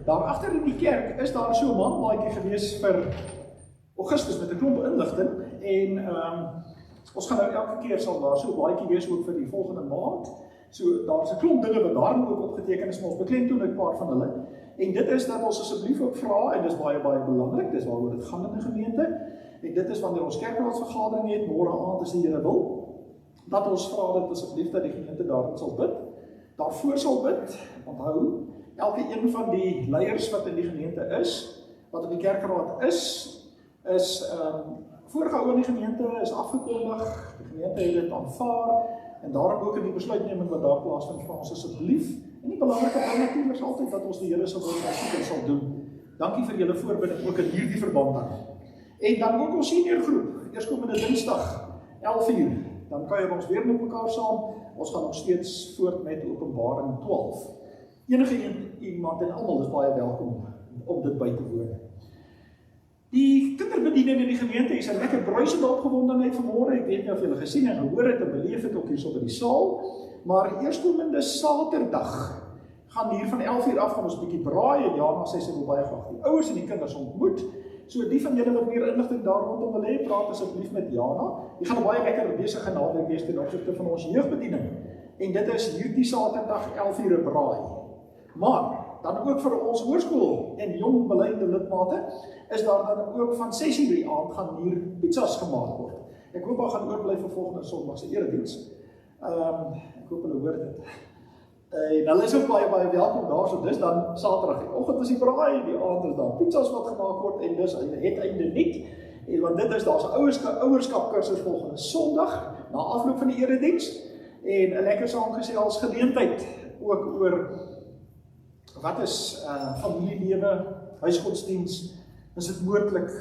Daar agter in die kerk is daar so 'n manmaatjie gewees vir Augustus met 'n klomp inligting en ons gaan nou elke keer sal daar so 'n baadjie wees ook vir die volgende maand. So daar's 'n klomp dinge wat daarin ook opgeteken is, maar ons beklemtoon 'n paar van hulle. En dit is dat ons asseblief ook vra, en dis baie belangrik, dis waaroor dit gaan in 'n gemeente. En dit is wanneer ons kerkraadsvergadering het, môre aand as die Here wil, dat ons vra dat asseblief dat die gemeente daarin sal bid. Daarvoor sal bid, onthou, elke een van die leiers wat in die gemeente is, wat in die kerkraad is voorgehou in die gemeente, is afgekondig, die gemeente het dit aanvaar, en daarom ook in die besluitneming wat daar plaasvind vir ons asseblief. En die belangrike ding natuurlik is altyd dat ons die Here se wil en sal doen. Dankie vir julle voorbinding ook in hierdie verband dan. En dan ook ons senior groep, eerskomende Dinsdag, 11:00, dan kuier ons weer met mekaar saam. Ons gaan nog steeds voort met Openbaring 12. Enige iemand en almal is baie welkom om dit by te woon. Die kinderbediening in die gemeente is 'n lekker bruisende opgewondenheid vanmôre. Ek weet nie of julle gesien en gehoor het en beleef het ook hierso by die saal, maar eerskomende Saterdag gaan hier van 11:00 af gaan ons 'n bietjie braai en Jana sê sy wil baie graag die ouers en die kinders ontmoet. So die van julle wat meer inligting daar rondom wil hê, praat asseblief met Jana. Die gaan 'n baie lekker besige naweek wees ten opsigte van ons jeugbediening. En dit is hierdie Saterdag 11:00 'n braai. Maar dan ook vir ons hoërskool en jong beleide lidmate is daar dan ook van 6:00 die aand gaan hier pizzas gemaak word. Ek hoop hulle gaan oorbly vir volgende Sondag se erediens. Ek hoop hulle hoor dit. En hulle is ook baie welkom daar, so dis dan Saterdag. Die oggend is die braai, die aand is daar pizzas wat gemaak word en dis het einde niet. En want dit is daar's 'n ouerskapkursus volgende Sondag na afloop van die erediens en 'n lekker saamgesels geleentheid ook oor wat is familielewe, huisgodsdiens, is dit moontlik,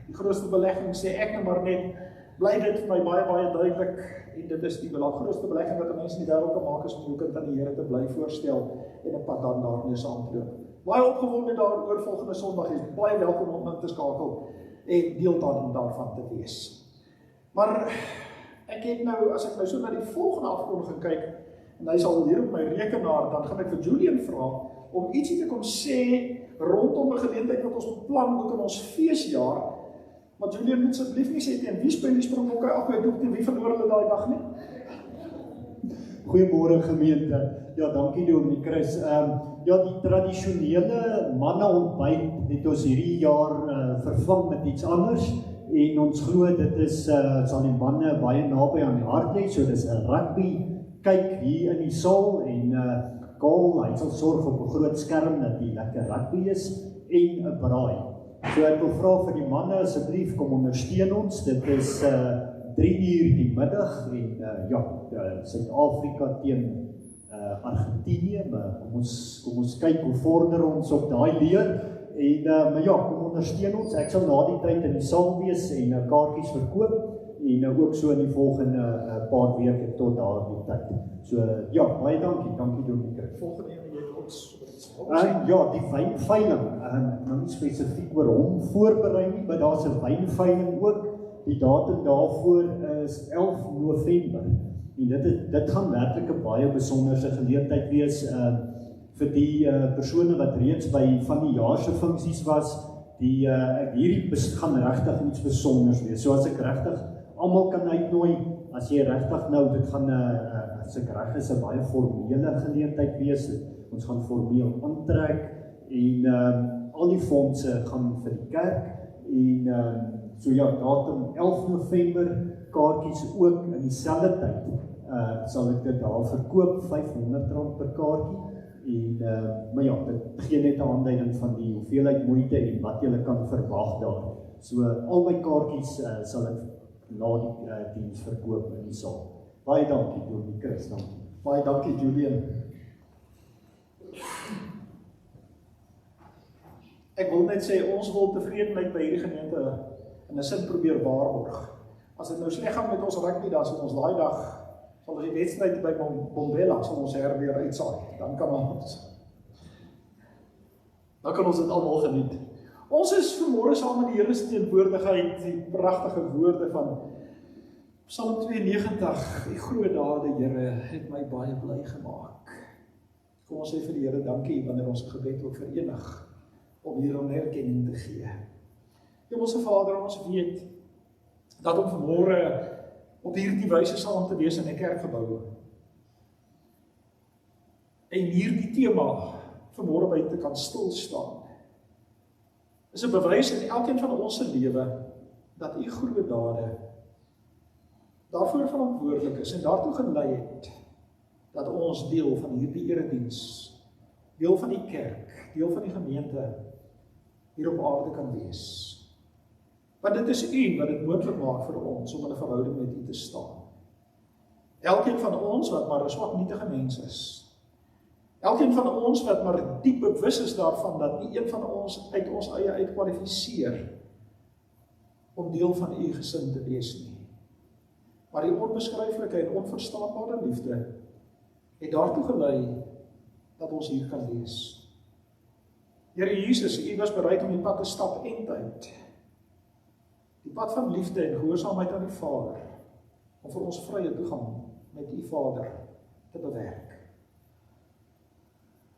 die grootste belegging sê ek nou maar net, bly dit vir my baie duidelik, en dit is die grootste belegging wat 'n mens in die wêreld kan maak, is om jou kind aan die Here te bly voorstel, en 'n pad dan daarmee saam te loop. Baie opgewonde daaroor volgende Sondag, is baie welkom om in te skakel, en deel daarvan te wees. Maar, ek het nou, as ek nou so na die volgende afkondiging kyk, en hy sal hier op my rekenaar, dan gaan ek vir Julian vra, om ietsie te kom sê, rondom 'n geleentheid wat ons beplan, ook in ons feesjaar, maar Julian moet asseblief nie sê teen wie speel die Springbokke afwyk op teen wie verloor hulle daai dag nie. Goeiemôre gemeente. Ja, dankie Dominee Chris. Ja, die tradisionele manneontbyt het ons hierdie jaar vervang met iets anders en ons glo dit is sal die manne baie naby aan die hart lê, so dis 'n rugby kyk hier in die saal en Karl, hy sal sorg op 'n groot skerm dat die lekker rugby is en 'n braai. So ek wil vra vir die manne asseblief kom ondersteun ons. Dit is 3:00 die middag en Suid-Afrika teen Argentinië, maar kom ons kyk hoe vorder ons op daai leer en maar ja, kom ondersteun ons. Ek sal na die tyd in die saal wees en kaartjies verkoop en ook so in die volgende paar weke tot daardie tyd. So ja, baie dankie Dominee. Volgende een jy ons ja, die wynveiling, nou nie spesifiek oor hom voorberei nie, maar daar's 'n wynveiling ook. Die datum daarvoor is 11 November. En dit gaan werklik 'n baie besonderse geleentheid wees vir die persone wat reeds by van die jaar se funksies was. Hierdie gaan regtig iets besonders wees. So as ek regtig almal kan uitnooi, as jy regtig nou, dit gaan as ek reg is 'n baie formele geleentheid wees. Ons gaan formeel aantrek en al die fondse gaan vir die kerk en so ja, datum 11 November, kaartjies ook in dieselfde tyd sal ek dit daar verkoop, R500 per kaartjie en maar ja, dit gee net 'n aanduiding van die hoeveelheid moeite en wat jy kan verwag daar. So al my kaartjies sal ek na die diens verkoop in die saal. Baie dankie Dominee Chris. Baie dankie Julian. Ek wil net sê, ons wil tevredenheid by hierdie gemeente in 'n sin probeer waarborg. As dit nou sleg gaan met ons rugby, dan sal ons daai dag, sal ons die wedstryd by Bombela, sal ons weer uitsaai. Dan kan ons dit almal geniet. Ons is vanmôre saam in die Here se teenwoordigheid, die pragtige woorde van Psalm 92, die groot dade, Here, het my baie bly gemaak. Kom ons sê vir die Here dankie wanneer ons gebed ook verenig om hierom erkenning te gee. Hemelse Vader, ons weet dat om vanmôre op hierdie wyse saam te wees in 'n kerkgebou en hierdie tema vanmôre by te kan stil staan, is 'n bewys in elkeen van ons se lewe dat U groot dade daarvoor verantwoordelik is en daartoe gelei het dat ons deel van hierdie erediens, deel van die kerk, deel van die gemeente hier op aarde kan wees. Want dit is U wat dit moontlik maak vir ons om in 'n verhouding met U te staan. Elkeen van ons wat maar 'n swak nietige mens is. Elkeen van ons wat maar diep bewus is daarvan dat nie een van ons uit ons eie uitkwalifiseer om deel van U gesin te wees nie. Maar die onbeskryflike en onverstaanbare liefde het daartoe gelei dat ons hier kan wees. Here Jesus, U was bereid om die pad te stap en tyd. Die pad van liefde en gehoorsaamheid aan die Vader, om vir ons vrye toegang met U Vader te bewerk.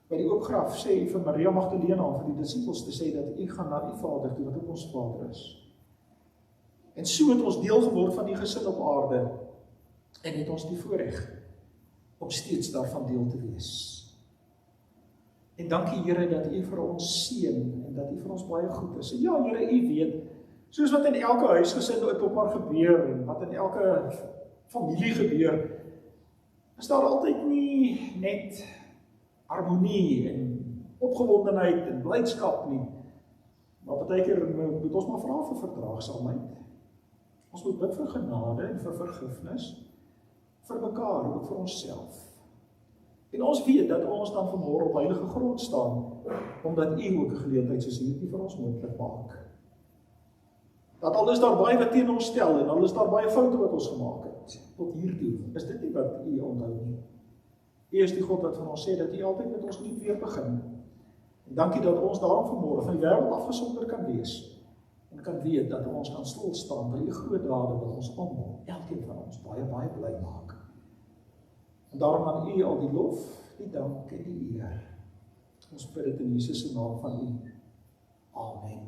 By die oopgraf sê U vir Maria Magdalena om vir die disippels te sê dat U gaan na U Vader toe, wat ook ons Vader is. En so het ons deel geword van die gesin op aarde en het ons die voorreg om steeds daarvan deel te wees. En dankie Here dat U vir ons seën en dat U vir ons baie goed is. En ja Here, U weet, soos wat in elke huisgesin op maar gebeur en wat in elke familie gebeur, is daar altyd nie net harmonie en opgewondenheid en blydskap nie. Maar partykeer moet ons maar vra vir verdraagsaamheid. Ons moet bid vir genade en vir vergifnis, vir mekaar, ook vir onsself. En ons weet dat ons dan vanmôre op heilige grond staan, omdat U ook 'n geleentheid soos hierdie vir ons moontlik maak. Dat al is daar baie wat teen ons stel en al is daar baie foute wat ons gemaak het, tot hiertoe, is dit nie wat U onthou nie. U is die God wat van ons sê dat U altyd met ons nuut weer begin. En dankie dat ons daarom vanmôre van die wêreld afgesonder kan wees en kan weet dat ons kan stil staan by U groot dade wat ons almal, elkeen van ons, baie bly maak. En daarom aan U al die lof, die dank en die eer. Ons bid dit in Jesus se naam van U. Amen.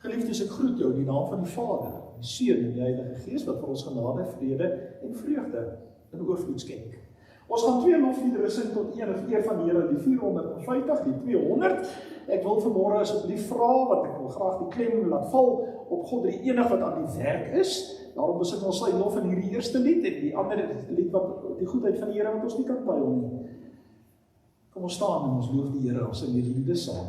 Geliefdes, ek groet jou in die naam van die Vader, die Seun en die Heilige Gees wat vir ons genade, vrede en vreugde in oorvloed skenk. Ons gaan 2 lofliedere sing tot eer van die Here, die 450, die 200. Ek wil vanmôre asseblief vra, want ek wil graag die klem laat val op God die enig wat aan die werk is. Daarom besing ons sy lof in hierdie eerste lied en die ander lied wat die goedheid van die Here wat ons nie kan pyl nie. Kom ons staan en ons loof die Here, ons sing hierdie liede saam.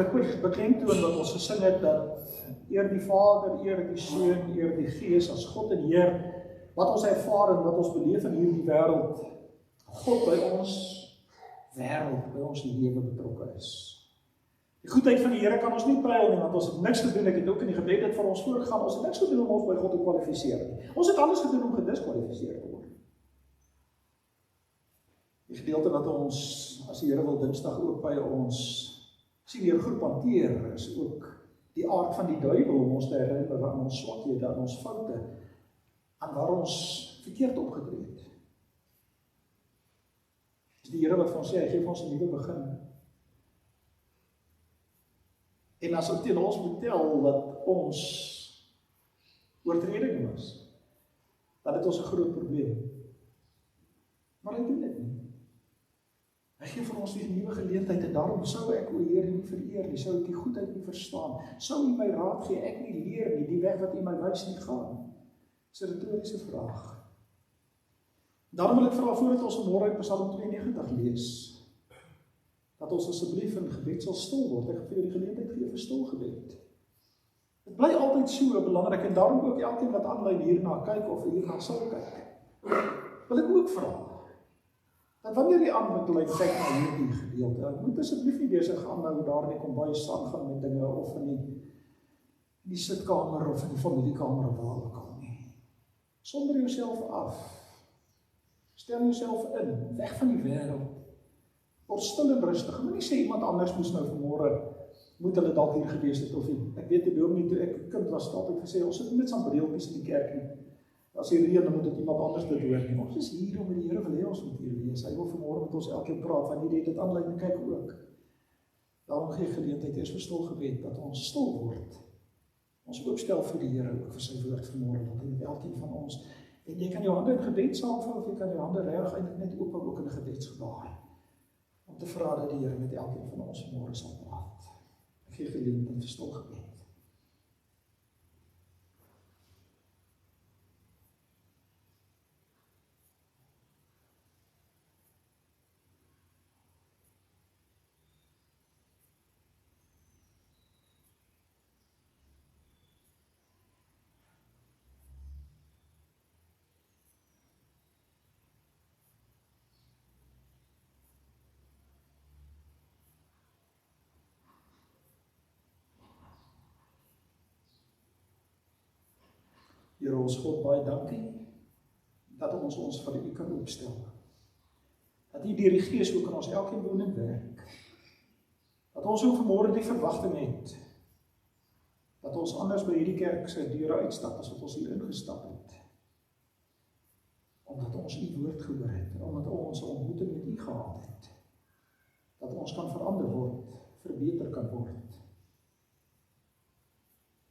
ek beklemtoon wat ons gesing het, dat eer die Vader, eer die Seun, eer die Gees as God en Heer, wat ons ervaar en wat ons beleef in hierdie wêreld, God by ons wêreld, by ons lewe betrokke is. Die goedheid van die Here kan ons nie pryl nie, want ons het niks gedoen, ek het ook in die gebed dit vir ons voorgegaan, ons het niks gedoen om ons by God te kwalifiseer nie. Ons het alles gedoen om gediskwalifiseer te word. Die gedeelte wat ons, as die Here wil Dinsdag ook by ons seniorgroep hanteer, is ook die aard van die duiwel om ons te herinner aan ons swakhede, aan ons foute, aan waar ons verkeerd opgetree het. Dis die Here wat vir ons sê, hy gee vir ons 'n nuwe begin. En as dit teen ons moet tel dat ons oortreding was, dan het ons 'n groot probleem. Maar hy doen dit nie. Hy gee vir ons die nuwe geleentheid en daarom sou ek o Heer nie vereer nie, sou ek die goedheid nie verstaan, sou U my raad gee, ek nie leer nie, die weg wat U my wys nie gaan. Dis 'n retoriese vraag. Daarom wil ek vra voordat ons vanmôre uit Psalm 92 lees, dat ons asseblief in gebed sal stil word. Ek vir die geleentheid gee vir stil gebed. Dit bly altyd so belangrik en daarom ook elkeen wat aanlyn hierna kyk of hierna sal kyk, wil ek ook vra, dat wanneer jy aanklik kyk na hierdie gedeelte, moet asseblief nie besig aanhou daar in die kombuis aangaan met dinge of in die sitkamer of in die familiekamer of waar ook al nie. Sonder jouself af. Stel jouself in, weg van die wêreld. Word stil en rustig. Ek moet nie sê iemand anders moes nou vanmôre, moet hulle dalk hier gewees het of nie. Ek weet die dominee toe ek 'n kind was, het altyd gesê, ons sit nie met sambreeltjies in die kerk nie. As die reën, dan moet dit iemand anders dit hoor nie. Ons is hier om die Here wil hê ons moet hier wees. Hy wil vanmôre met ons elkeen praat, want jy dit aanlyn en kyk ook. Daarom gee geleentheid eers vir stil gebed, dat ons stil word. Ons oopstel vir die Here, ook vir sy woord vanmôre, dat hy met elkeen van ons, en jy kan jou hande in gebed saamvou, of jy kan jou hande reg eintlik net oop ook in 'n gebedsgebaar, om te vra dat die Here met elkeen van ons vanmôre sal praat. Ek gee geleentheid vir stil gebed. Here ons God, baie dankie dat ons vir U kan opstel. Dat U deur die Gees ook in ons elkeen woon en werk. Dat ons ook vanmôre die verwagting het dat ons anders by hierdie kerk se deure uitstap as wat ons hier ingestap het. Omdat ons U woord gehoor het en omdat ons 'n ontmoeting met U gehad het. Dat ons kan verander word, verbeter kan word.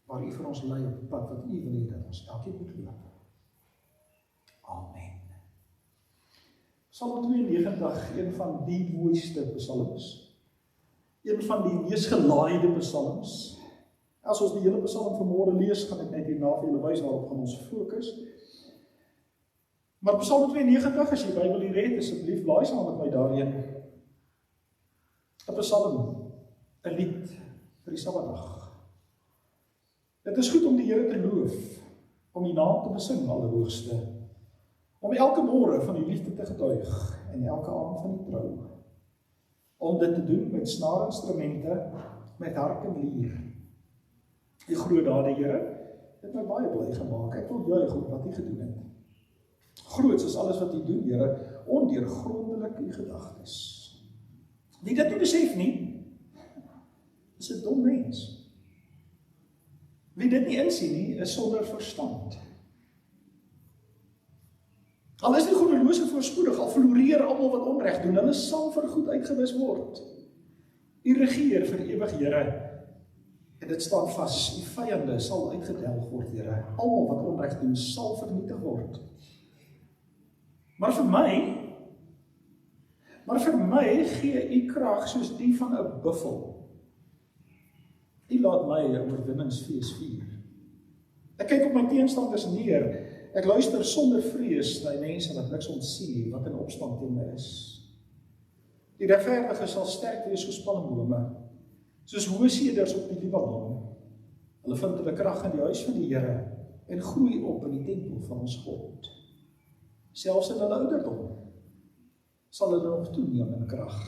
Waar U vir ons lei op die pad wat U wil hê dat ons elkeen moet loop. Amen. Psalm 92, een van die mooiste psalms. Een van die mees gelaaide psalms. As ons die hele psalm vanmôre lees, gaan ek net hierna vir julle wys waarop gaan ons fokus. Maar Psalm 92, as jy Bybel hier het, asseblief laai saam met my daarheen. 'n Psalm, 'n lied vir die Sabbatdag. Dit is goed om die Here te loof, om die naam te besing, Allerhoogste, om elke môre van die liefde te getuig en elke aand van die trou. Om dit te doen met snaarinstrumente, met harp en lier. Die groot dade, Here, het my baie bly gemaak. Ek wil juig oor wat U gedoen het. Groots is alles wat U doen, Here, ondeurgrondelik U gedagtes. Wie dit nie besef nie, is 'n dom mens. Wie dit nie insien nie, is sonder verstand. Al is die goddelose voorspoedig, al floreer almal wat onreg doen, hulle sal vir goed uitgewis word. U regeer vir ewig, Here, en dit staan vas, U vyande sal uitgedelg word, Here. Almal wat onreg doen, sal vernietig word. Maar vir my gee U krag soos die van 'n buffel. U laat my 'n oorwinningsfees vier. Ek kyk op my teenstanders neer. Ek luister sonder vrees na die mense wat niks ontsien nie, wat in opstand teen my is. Die regverdiges sal sterk wees soos palmbome, Soos hoë seders op die Libanon. Hulle vind hulle krag in die huis van die Here en groei op in die tempel van ons God. Selfs in hulle ouderdom sal hulle nog toeneem in krag.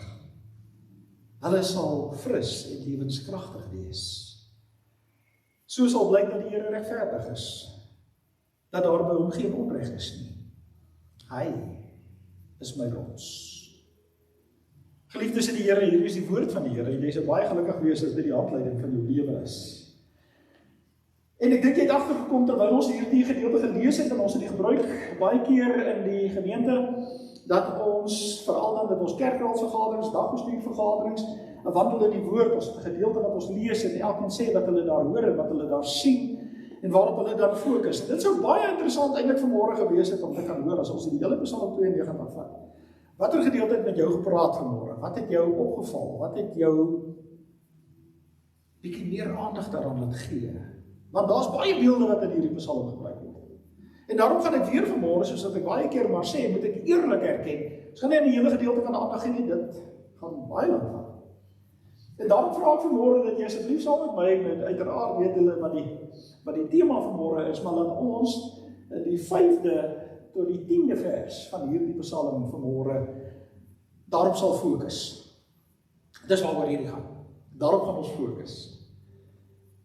Hulle sal fris en lewenskragtig wees. So sal blyk dat die Here regverdig is, dat daar by hom geen onreg is nie. Hy is my rots. Geliefdes in die Here, hier is die woord van die Here. Jy sal baie gelukkig wees as dit die handleiding van jou lewe is. En ek dink jy het agtergekom terwyl ons hierdie gedeelte gelees het en ons het die gebruik baie keer in die gemeente dat ons, veral dan met ons kerkraadsvergaderings, dagbestuurvergaderings, 'n wandel in die woord, ons gedeelte wat ons lees en elkeen sê wat hulle daar hoor en wat hulle daar sien en waarop hulle dan fokus. En dit sou baie interessant eintlik vanmôre gewees het om te kan hoor as ons die hele Psalm 92 vat. Watter gedeelte het met jou gepraat vanmôre? Wat het jou opgeval? Wat het jou bietjie meer aandag daaraan laat gee? Want daar's baie beelde wat in hierdie Psalm gebruik word. En daarom gaan ek weer vanmôre, soos wat ek baie keer maar sê, moet ek eerlik erken. Ons gaan nie in die hele gedeelte van aandag gee nie, dit gaan baie lank gaan. En daarom vra ek vanmôre dat jy asseblief saam met my, en uiteraard weet hulle wat die tema vanmôre is, maar laat ons in die 5de tot die 10de vers van hierdie Psalm vanmôre daarop sal fokus. Dis waaroor hierdie gaan. Daarop gaan ons fokus.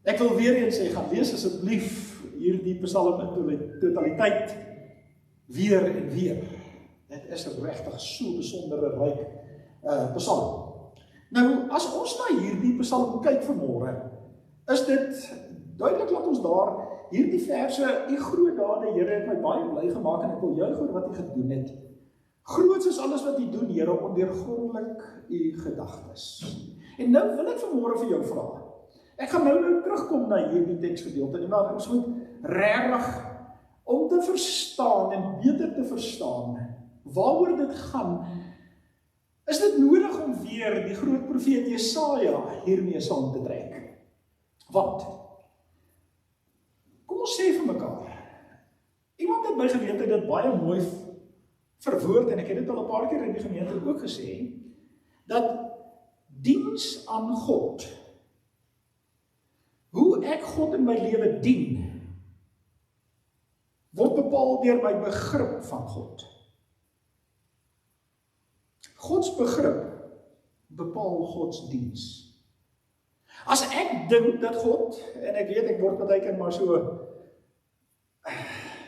Ek wil weer eens sê, gaan lees asseblief hierdie Psalm in totaliteit weer en weer. Dit is regtig so 'n besondere ryk Psalm. Nou, as ons na hierdie Psalm kyk vanmôre, is dit duidelik dat ons daar hierdie verse, "U groot dade, Here, het my baie bly gemaak en ek wil juig oor wat U gedoen het. Groots is alles wat U doen, Here, ondeurgrondelik U gedagtes." En nou wil ek vanmôre vir jou vra. Ek gaan nou terugkom na hierdie teksgedeelte en maar ons moet regtig om te verstaan en beter te verstaan waaroor dit gaan. Is dit nodig om weer die groot profeet Jesaja hiermee saam te trek? Want kom ons sê vir mekaar. Iemand het by geleentheid dit baie mooi verwoord en ek het dit al 'n paar keer in die gemeente ook gesê dat diens aan God, hoe ek God in my lewe dien, word bepaal deur my begrip van God. Gods begrip bepaal Gods diens. As ek dink dat God, en ek weet ek word baie keer maar so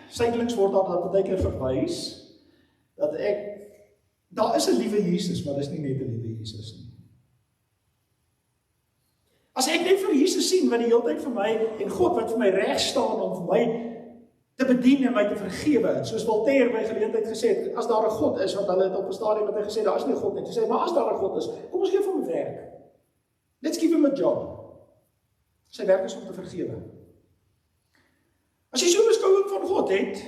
sydelings word daar baie keer verwys dat daar is 'n liewe Jesus, maar dis nie net 'n liewe Jesus nie. As ek net vir Jesus sien wat die hele tyd vir my en God wat vir my reg staan om vir my te bedien en my te vergewe, soos Voltaire by geleentheid gesê het, as daar 'n God is, want hulle het op 'n stadium wat hy gesê, daar is nie 'n God nie, hy sê, maar as daar 'n God is, kom ons gee vir hom werk. Let's give him a job. Sy werk is om te vergewe. As jy so 'n beskouing van God het,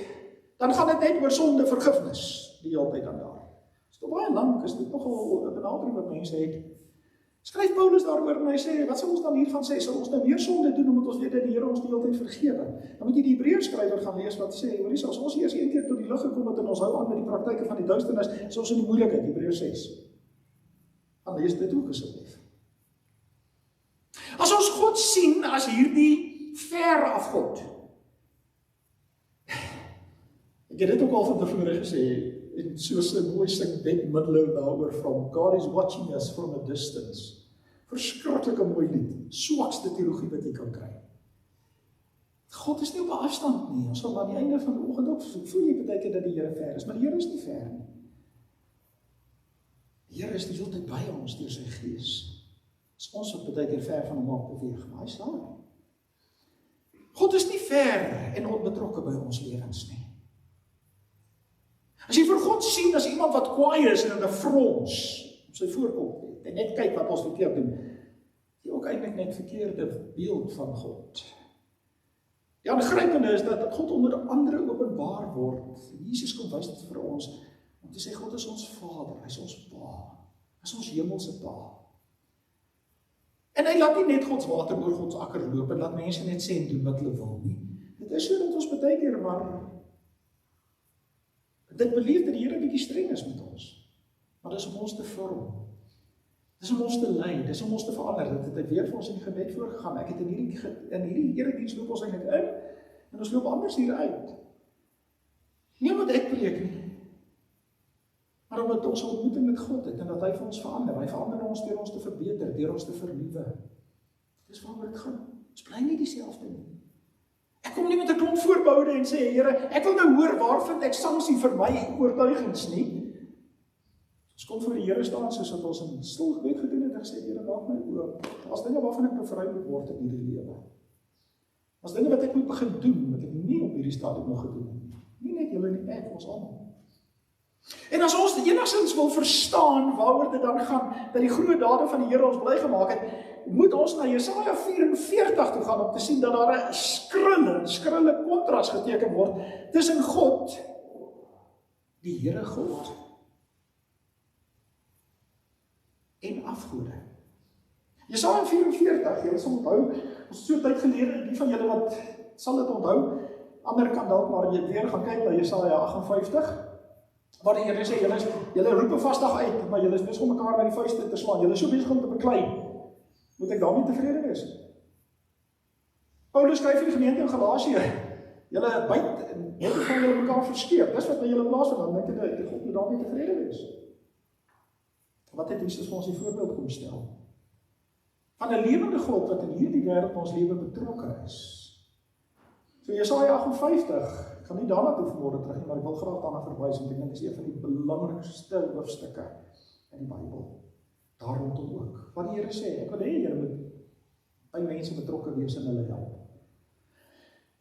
dan gaan dit net oor sonde vergifnis, die hele tyd aan daar. Dis toch baie lank, is dit nogal 'n benadering wat mense het. Skryf Paulus daaroor en hy sê, wat sal ons dan hiervan sê? Sal ons nou meer sonde doen, omdat ons weet dat die Here ons die hele tyd vergewe? Dan moet jy die Hebreërskrywer gaan lees wat sê, hoorie, as ons eers een keer tot die lig gekom het en ons hou aan met die praktyke van die duisternis, is ons in die moeilikheid, Hebreërs 6. Dan lees dit ook asseblief. As ons God sien as hierdie ver af God. Ek het dit ook al van tevore gesê, en soos 'n mooi sing Bette Midler daaroor van God is watching us from a distance. Verskriklike mooi lied, swakste teologie wat jy kan kry. God is nie op 'n afstand nie. Ons sal aan die einde van die oggend ook voel jy baie keer dat die Here ver is, maar die Here is nie ver nie. Die Here is die hele tyd by ons deur sy Gees. Dis ons wat baie keer ver van hom af beweeg, maar hy is daar. God is nie ver en onbetrokke by ons lewens nie. As jy vir God sien as iemand wat kwaai is en 'n frons op sy voorkop het, en net kyk wat ons verkeerd doen, jy ook eintlik net verkeerde beeld van God. Die aangrypende is dat God onder andere openbaar word. Jesus kom wys dit vir ons, om te sê God is ons Vader, hy is ons Pa, hy is ons hemelse Pa. En hy laat nie net Gods water oor Gods akker loop en laat mense net sê en doen wat hulle wil nie. Dit is so dat ons baie keer maar dit beleef dat die Here bietjie streng is met ons. Maar dis om ons te vorm. Dis om ons te lei, dis om ons te verander. Dit het weer vir ons in die gebed voorgegaan. Ek het in hierdie erediens loop ons eintlik in, en ons loop anders hier uit. Nie omdat ek preek nie, maar omdat ons 'n ontmoeting met God het, en dat hy vir ons verander. Hy verander ons deur ons te verbeter, deur ons te vernuwe. Dis waaroor dit gaan. Ons bly nie dieselfde nie. Ek kom nie met 'n klomp voorboude en sê, Here, ek wil nou hoor, waar vind ek sanksie vir my oortuigings nie. Ons kom voor die Here staan, soos wat ons in stil gebed gedoen het, en gesê, Here, maak my oop. As dinge waarvan ek bevry moet word in hierdie lewe. As dinge wat ek moet begin doen, wat ek nie op hierdie stadium nog gedoen het. Nie net julle nie, ek, ons almal. En as ons enigstens wil verstaan waaroor dit dan gaan, dat die groot dade van die Here ons bly gemaak het, moet ons na Jesaja 44 toe gaan om te sien dat daar 'n skrille kontras geteken word tussen God, die Here God, en afgode. Jesaja 44, julle sal onthou, ons het so tyd gelede, die van julle wat sal dit onthou, ander kan dalk maar weer gaan kyk na Jesaja 58, waar die Here sê, julle roep 'n vasdag uit, maar julle is besig om mekaar met die vuiste te slaan, julle is so besig om te beklei. Moet ek daarmee tevrede wees? Paulus skryf vir die gemeente in Galasië, julle byt en net van julle mekaar verskeer, dis wat by julle plaasvind, dan dink ek God moet daarmee tevrede wees. Wat het Jesus vir ons die voorbeeld kom stel? Van 'n lewende God wat in hierdie wêreld ons lewe betrokke is. So Jesaja 58, ek gaan nie daarna toe vanmôre terug nie, maar ek wil graag daarna verwys, want ek dink dit is een van die belangrikste hoofstukke in die Bybel. Daar rondom ook. Wat die Here sê, ek wil hê julle moet by mense betrokke wees en hulle help.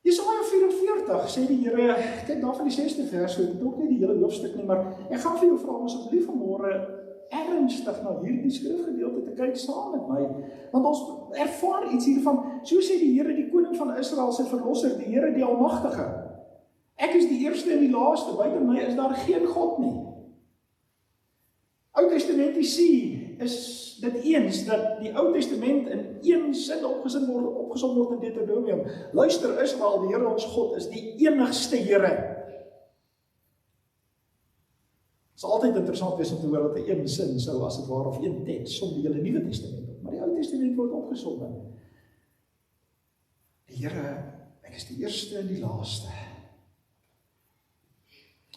Jesaja 44 sê die Here, kyk daar van die 6de vers, so dit ook nie die hele hoofstuk nie, maar ek gaan vir jou vra om asseblief vanmôre ernstig na hierdie skrifgedeelte te kyk saam met my, want ons ervaar iets hiervan, so sê die Here, die koning van Israel, sy verlosser, die Here die Almagtige. Ek is die eerste en die laaste, buite my is daar geen God nie. Ou Testamentiese is dit eens dat die Ou Testament in een sin opgesom word in Deuteronomium. Luister Israel, die Here ons God is die enigste Here. Het sal altyd interessant wees om te hoor dat een sin sou as het ware, of een teks, som die hele Nuwe Testament op, maar die Ou Testament word opgesom. Die Here, ek is die eerste en die laaste.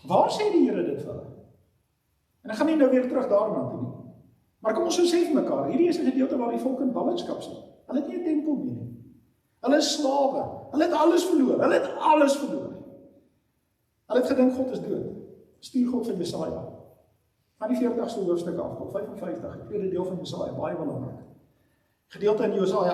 Waar sê die Here dit vir hulle? En ek gaan nie nou weer terug daarna toe nie. Maar kom ons sê vir mekaar, hierdie is 'n gedeelte waar die volk in ballingskap sit. Hulle het nie 'n tempel meer nie. Hulle is slawe. Hulle het alles verloor. Hulle het alles verloor. Hulle het gedink God is dood. Stuur God vir Jesaja. Van die 40ste hoofstuk af tot 55, die tweede deel van Jesaja, baie belangrik. Gedeelte in Jesaja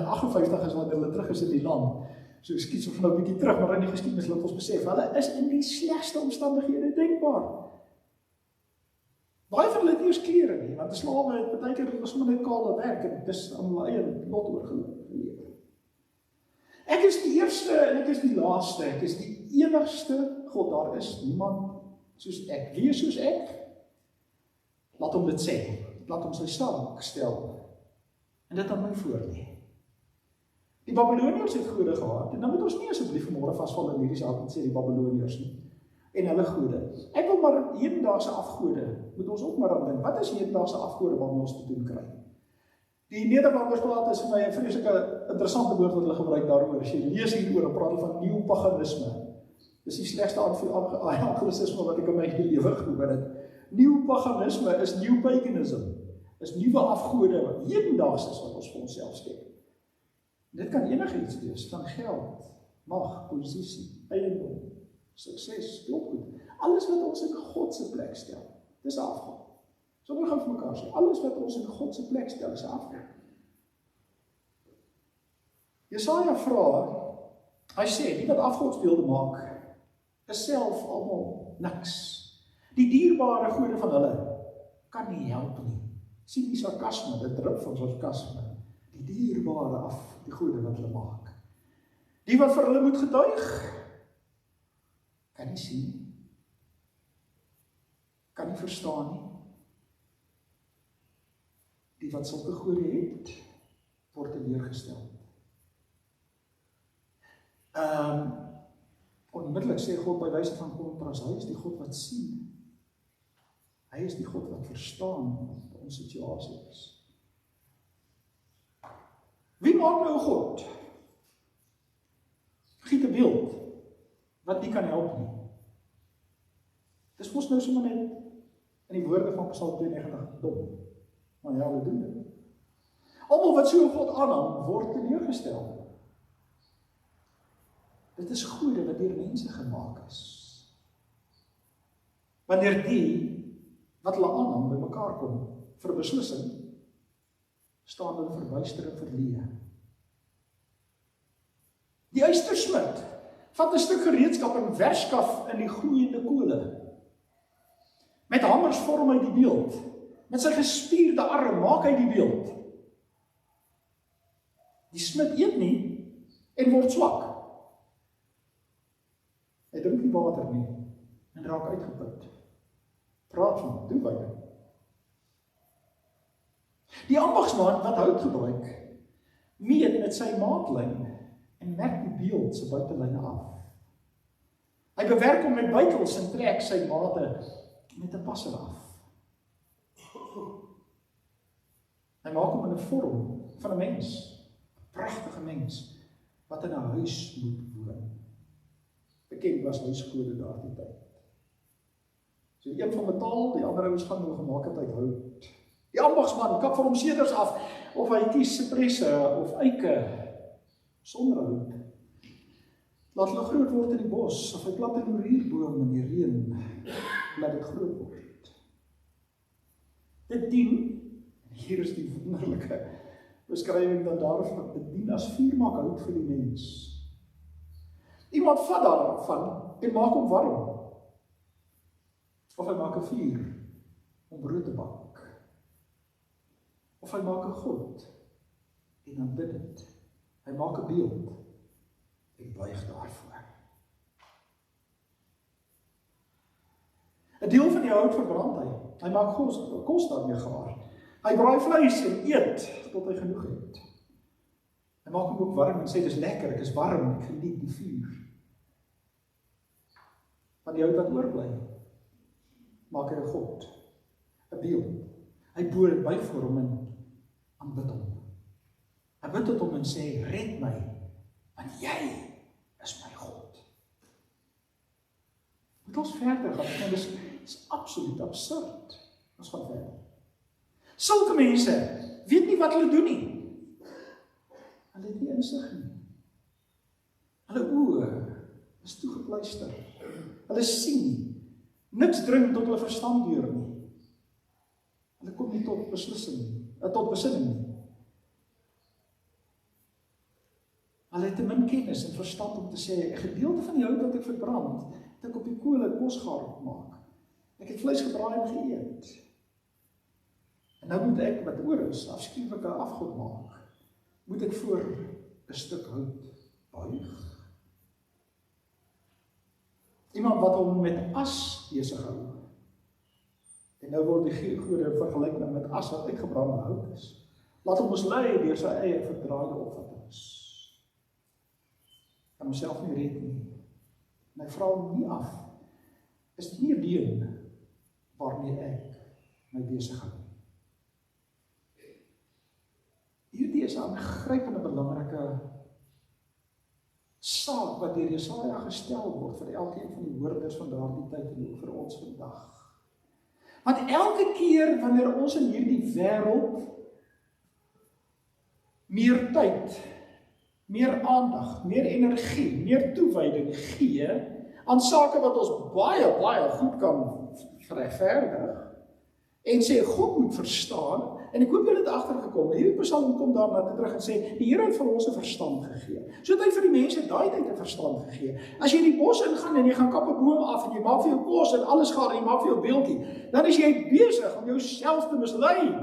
58 is wanneer hulle terug is in die land. So skiet ons nou 'n bietjie terug, maar in die geskiedenis laat ons besef, hulle is in die slegste omstandighede denkbaar. Baie van hulle het nie eens klere nie, want die slawe het partykeer sommer net kale werk en dis aan hulle eie lot oorgelewer. Ek is die eerste en ek is die laaste, ek is die enigste God, daar is niemand soos ek. Wie is soos ek? Laat hom dit sê, laat hom sy saak stel, en dit aan my voorlê. Die Babyloniërs het gode gehad, en dan moet ons nie asseblief vanmôre vasval in hierdie saak en sê die Babyloniërs nie, en hulle gode. Ek wil maar hedendaagse afgode, moet ons ook maar aan dink, wat is hedendaagse afgode waarmee ons te doen kry? Die Nederlanders praat is vir my 'n vreeslike interessante woord wat hulle gebruik daaroor. As jy lees hieroor, dan praat hulle van nieuw paganisme. Dis die slegste anglicisme wat ek in my lewe gehoor het. Nieuw paganisme is nieuw paganism, is nuwe afgode wat hedendaags is wat ons vir onsself skep. Dit kan enigiets wees, van geld, mag, posisie, eiendom, sukses, klopgoed. Alles wat ons in God se plek stel, dis 'n afgod. So moet gaan vir mekaar sê, alles wat ons in God se plek stel, is 'n afgod. Jesaja vra, hy sê, die wat afgodsbeelde maak, is self almal niks. Die dierbare gode van hulle kan nie help nie. Sien die sarkasme, dit drup van sarkasme. Die dierbare die gode wat hulle maak. Die wat vir hulle moet getuig, kan nie sien nie. Kan nie verstaan nie. Die wat sulke gode het, word teleurgestel. Onmiddellik sê God by wyse van kontras, hy is die God wat sien. Hy is die God wat verstaan wat ons situasie is. Wie maak nou God? Giet 'n beeld wat nie kan help nie. Dis mos nou sommer net in die woorde van Psalm 92 dom. Maar ja, hulle doen dit. Almal wat so God aanhang, word teleurgestel. Dit is goede wat deur mense gemaak is. Wanneer die wat hulle aanhang by mekaar kom vir beslissing, staan hulle verbuister en verleë. Die ystersmid vat 'n stuk gereedskap en werskaf in die gloeiende kole. Met hamers vorm hy die beeld. Met sy gespierde arm maak hy die beeld. Die smid eet nie en word swak. Hy drink nie water nie en raak uitgeput. Praat van toewyding. Die ambagsman wat hout gebruik, meet met sy maatlyn en merk die beeld se buitelyne af. Hy bewerk hom met buitels en trek sy mate met 'n passer af. Hy maak hom in 'n vorm van 'n mens, 'n pragtige mens wat in 'n huis moet woon. Bekend was huiskode daardie tyd. So die een van metaal, die ander ouens gaan nou gemaak het uit hout. Die ambagsman kap vir hom seders af, of hy kies sipresse of eike sonder hout. Laat hulle groot word in die bos, of hy plant 'n laurierboom in die reën, laat dit groot word. Dit dien, hier is die wonderlike beskrywing dan daarvan, dit dien as vuurmaak hout vir die mens. Iemand vat daarvan en maak hom warm. Of hy maak 'n vuur om brood te bak. Of hy maak 'n god en dan bid dit. Hy maak 'n beeld en buig daarvoor. 'n Deel van die hout verbrand hy. Hy maak kos daarmee gaar. Hy braai vleis en eet tot hy genoeg het. Hy maak hom ook warm en sê dis lekker, ek is warm, ek geniet die vuur. Van die hout wat oorbly, maak hy 'n god, 'n beeld. Hy buig voor hom en aanbid hom. Hy bid tot hom en sê, red my, want jy is my God. Moet ons verder gaan, want dit is absoluut absurd. Ons gaan verder. Sulke mense weet nie wat hulle doen nie. Hulle het nie insig nie. Hulle oë is toegepluister. Hulle sien nie. Niks dring tot hulle verstand deur nie. Hulle kom nie tot besinning nie. Hulle het te min kennis en verstand om te sê, 'n gedeelte van die hout wat ek verbrand, het ek op die kole kosgaar maak. Ek het vleis gebraai en geëet. En nou moet ek, wat oor is, afskuwelike afgod maak. Moet ek voor 'n stuk hout buig? Iemand wat hom met as besig hou. En nou word die gode vergelyk met as wat uitgebrande hout is. Laat hom mislei deur sy eie verdraaide opvattings. Kan homself nie red nie. En hy vra hom nie af. Is dit nie 'n ding waarmee ek my besig hou? Hierdie is 'n aangrypende belangrike saak wat deur Jesaja gestel word vir elkeen van die hoorders van daardie tyd en ook vir ons vandag. Want elke keer wanneer ons in hierdie wêreld meer tyd, meer aandag, meer energie, meer toewyding gee aan sake wat ons baie goed kan regverdig en sê God moet verstaan. En ek hoop julle het agtergekom. Hierdie Psalm kom daarna terug en sê die Here het vir ons 'n verstand gegee. So het hy vir die mense daai tyd 'n verstand gegee. As jy in die bos ingaan en jy gaan kap 'n boom af en jy maak vir jou kos en alles gaar en jy maak vir jou beeldjie, dan is jy besig om jouself te mislei.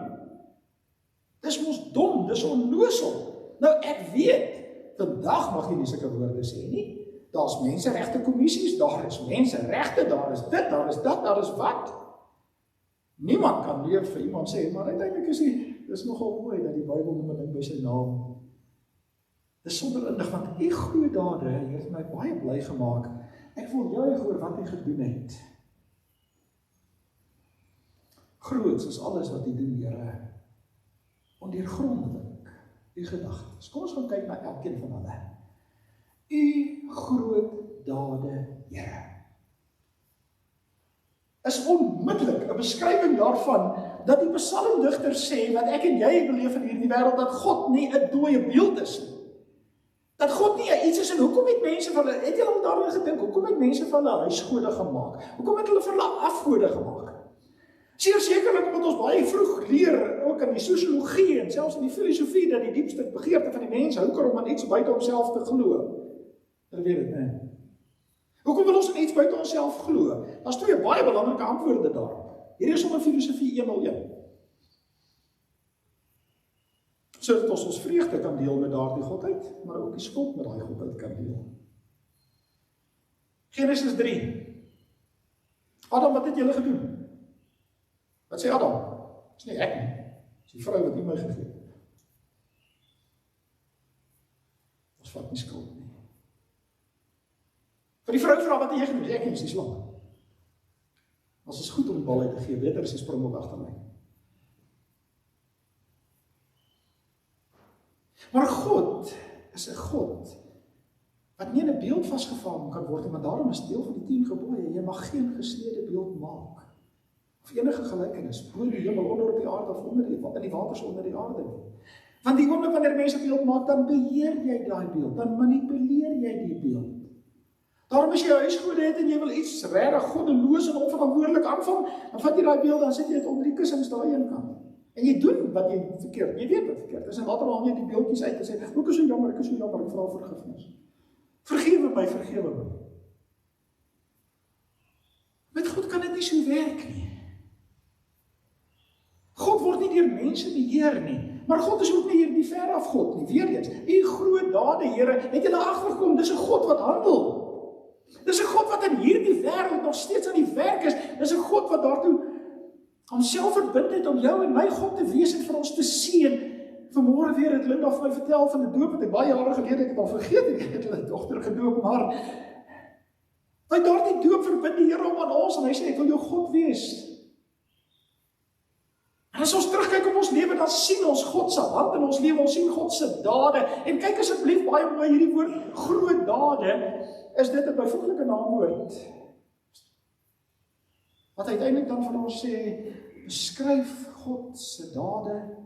Dis mos dom, dis onnosel. Nou ek weet, vandag mag jy nie sulke woorde sê nie. Daar's menseregte kommissies, daar is menseregte, daar is dit, daar is dat, daar is wat. Niemand kan leer vir iemand sê, maar uiteindelik dis nogal mooi dat die Bybel noem dit by sy naam. Dis sonder indig, want u goeie dade het my baie bly gemaak. Ek wil juig oor wat hy gedoen het. Groots is alles wat U doen, Here. Ondeurgrondelik, U gedagtes. Kom ons gaan kyk na elkeen van hulle. U groot dade, Here. Is onmiddellik 'n beskrywing daarvan dat die psalmdigter sê wat ek en jy beleef in hierdie wêreld, dat God nie 'n dooie beeld is nie. Dat God nie iets is en hoekom het mense van hulle, het jy al daaroor gedink, hoekom het mense van hulle huisgode gemaak? Hoekom het hulle vir hulle afgode gemaak? Zeer sekerlik omdat ons baie vroeg leer, ook in die sosiologie en selfs in die filosofie, dat die diepste begeerte van die mens hunker om aan iets buite homself te glo. Jy weet dit, nee. Hoekom wil ons in iets buite onsself glo? Daar's twee baie belangrike antwoorde daarop. Hier is sommer filosofie 101. Sodat ons vreugde kan deel met daardie godheid, maar ook die skuld met daai godheid kan deel. Genesis 3. Adam, wat het julle gedoen? Wat sê Adam? Dis nie ek nie. Dis die vrou wat U my gegee het. Ons vat nie skuld nie. Vir die vrou vra wat het jy gedoen? Ek nie, is die slang. As is goed om die bal uit te gee, beter is die springbok agter my. Maar God is 'n God wat nie in 'n beeld vasgevang kan word, maar daarom is deel van die 10 gebooie, jy mag geen gesnede beeld maak, of enige gelykenis, bo die hemel, onder op die aarde, of onder in die waters onder die aarde nie. Want die oomblik wanneer mense 'n beeld maak, dan beheer jy daai beeld, dan manipuleer jy die beeld. Daarom as jy 'n huisgode het en jy wil iets regtig goddeloos en onverantwoordelik aanvang, dan vat jy daai beeld, dan sit jy dit onder die kussings daai een kant. En jy doen wat jy verkeerd, jy weet wat verkeerd is, en later haal jy die beeldjies uit en sê, ek is so jammer, ek vra vergifnis. Vergewe my. Met God kan dit nie so werk nie. God word nie deur mense beheer nie, maar God is ook nie hier die ver af God nie, weer eens. U groot dade, Here, het julle agtergekom, dis 'n God wat handel. Dis 'n God wat in hierdie wêreld nog steeds aan die werk is, dis 'n God wat daartoe homself verbind het om jou en my God te wees en vir ons te seën. Vanmôre weer het Linda vir my vertel van 'n doop wat ek baie jare gelede het al vergeet, ek het hulle dogter gedoop, maar by daardie doop verbind die Here hom aan ons en hy sê ek wil jou God wees. En as ons terugkyk op ons lewe, dan sien ons God se hand in ons lewe, ons sien God se dade. En kyk asseblief baie mooi hierdie woord groot dade, is dit 'n byvoeglike naamwoord. Wat uiteindelik dan van ons sê, beskryf God se dade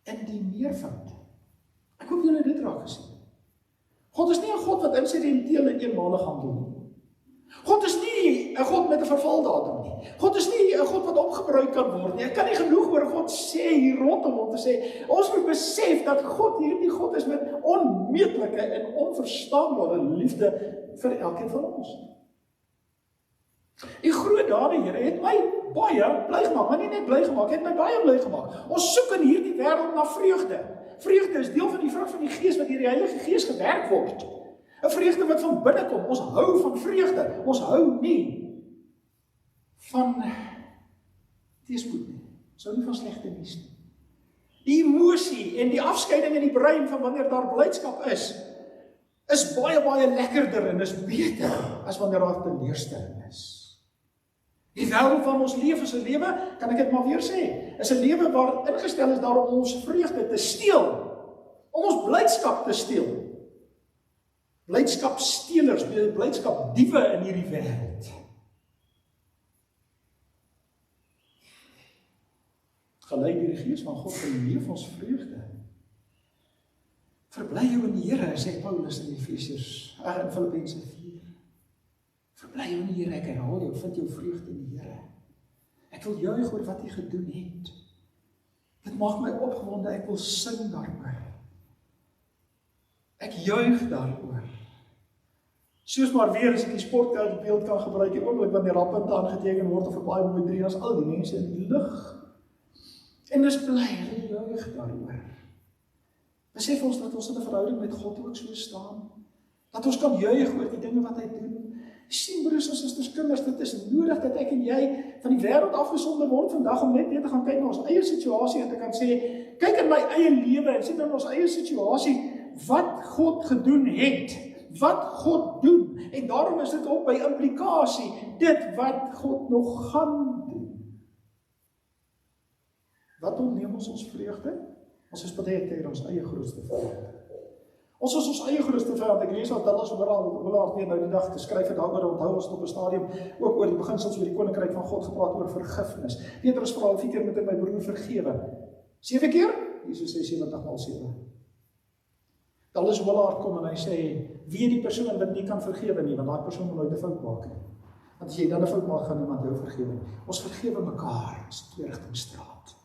in die meervoud. Ek hoop julle dit raak gesien. God is nie 'n God wat insidenteel en eenmalig handel nie. God is nie 'n God met 'n vervaldatum nie. God is nie 'n God wat opgebruik kan word nie. Ek kan nie genoeg oor God sê hier rondom om te sê, ons moet besef dat God hierdie God is met onmeetlike en onverstaanbare liefde vir elkeen van ons. Die groot dade, Here, het my baie bly gemaak, maar nie net bly gemaak, het my baie bly gemaak. Ons soek in hierdie wêreld na vreugde. Vreugde is deel van die vrug van die Gees wat deur die Heilige Gees gewerk word. 'n Vreugde wat van binne kom. Ons hou van vreugde. Ons hou nie van teëspoed nie. Ons hou nie van slegte nuus nie. Die emosie en die afskeiding in die brein van wanneer daar blydskap is baie lekkerder en is beter as wanneer daar teleurstelling is. Die wêreld van ons lewe is 'n lewe, kan ek dit maar weer sê, is 'n lewe waar ingestel is daarom om ons vreugde te steel, om ons blydskap te steel. Blydskapsteelers, blydskapdiewe in hierdie wêreld. Gelei deur die Gees van God verleef ons vreugde. Verbly jou in die Here, sê Paulus in Efesiërs, in Filippense 4. Verbly jou in die Here, ek herhaal jou, vind jou vreugde in die Here. Ek wil juig oor wat hy gedoen het. Dit maak my opgewonde, ek wil sing daaroor. Ek juig daaroor. Soos maar weer as ek die sportbeeld kan gebruik, die oomblik wanneer daar punte aangeteken word of 'n baie mooi 3, as al die mense in die lug. En dis bly, hulle juig daaroor. Besef ons dat ons in 'n verhouding met God ook so staan, dat ons kan juig oor die dinge wat hy doen. Sien broers en susters, kinders, dit is nodig dat ek en jy van die wêreld afgesonder word vandag om net weer te gaan kyk na ons eie situasie en te kan sê, kyk in my eie lewe en sien in ons eie situasie wat God gedoen het, wat God doen. En daarom is dit ook by implikasie dit wat God nog gaan doen. Wat ontneem ons vreugde? Ons is baie keer ons eie grootste vyand. Ons is ons eie grootste vyand. Ek lees wat Dallas Willard weer nou die dag geskryf het daaroor, onthou ons op 'n stadium ook oor die beginsels oor die koninkryk van God gepraat oor vergifnis. Petrus vra 4 keer moet hy my broer vergewe. 7 keer? Jesus sê 70x7. Dallas Willard kom en hy sê, wie die persoon wat nie kan vergewe nie, want daai persoon moet nooit 'n fout maak nie. Want as jy dan 'n fout maak, gaan niemand jou vergewe nie. Ons vergewe mekaar, ons tweerigtingstraat.